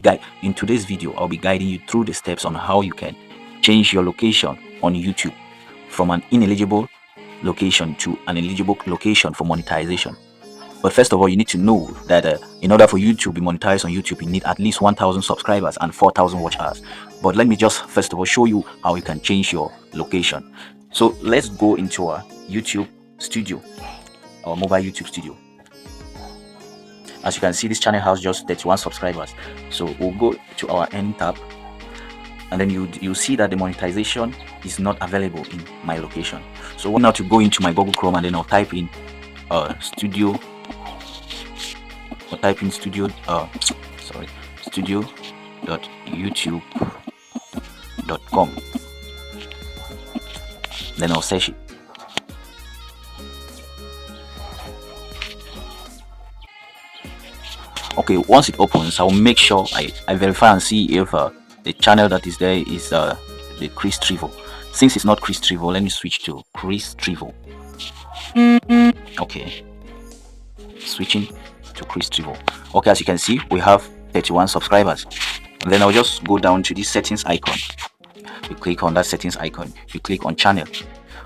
In today's video, I'll be guiding you through the steps on how you can change your location on YouTube from an ineligible location to an eligible location for monetization. But first of all, you need to know that in order for you to be monetized on YouTube, you need at least 1,000 subscribers and 4,000 watch hours. But let me just first of all show you how you can change your location. So let's go into our YouTube studio, our mobile YouTube studio. As you can see, this channel has just 31 subscribers. So we'll go to our end tab, and then you see that the monetization is not available in my location. So now to go into my Google Chrome, and then I'll type in studio. I'll type in studio.youtube.com. Then I'll search it. Okay, once it opens, I'll make sure I verify and see if the channel that is there is the Chris Trivo. Since it's not Chris Trivo, let me switch to Chris Trivo. Okay, switching to Chris Trivo. Okay, as you can see, we have 31 subscribers. And then I'll just go down to this settings icon. You click on that settings icon, you click on channel.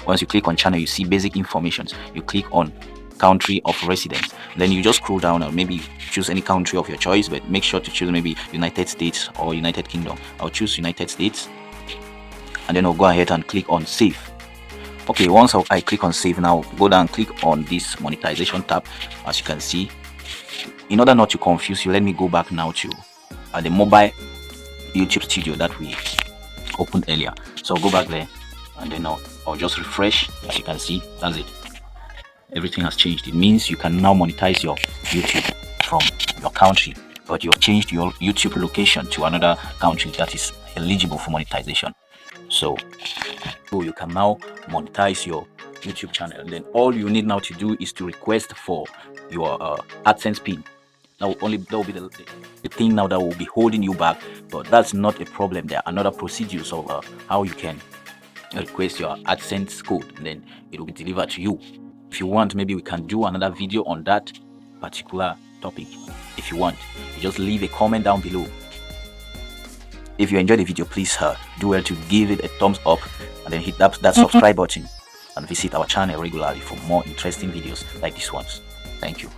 Once you click on channel, you see basic information. You click on country of residence, then you just scroll down and maybe choose any country of your choice, but make sure to choose maybe United States or United Kingdom. I'll choose United States, and then I'll go ahead and click on save. Okay, once I click on save, now go down and click on this monetization tab. As you can see, in order not to confuse you, let me go back now to the mobile YouTube studio that we opened earlier. So I'll go back there, and then I'll just refresh. As you can see, that's it. Everything has changed. It means you can now monetize your YouTube from your country, but you've changed your YouTube location to another country that is eligible for monetization. So you can now monetize your YouTube channel. And then all you need now to do is to request for your AdSense pin. That will be the thing now that will be holding you back, but that's not a problem. There are another procedures of how you can request your AdSense code, and then it will be delivered to you. If you want, maybe we can do another video on that particular topic. If you want, you just leave a comment down below. If you enjoyed the video, please do well to give it a thumbs up, and then hit that subscribe button, and visit our channel regularly for more interesting videos like this ones. Thank you.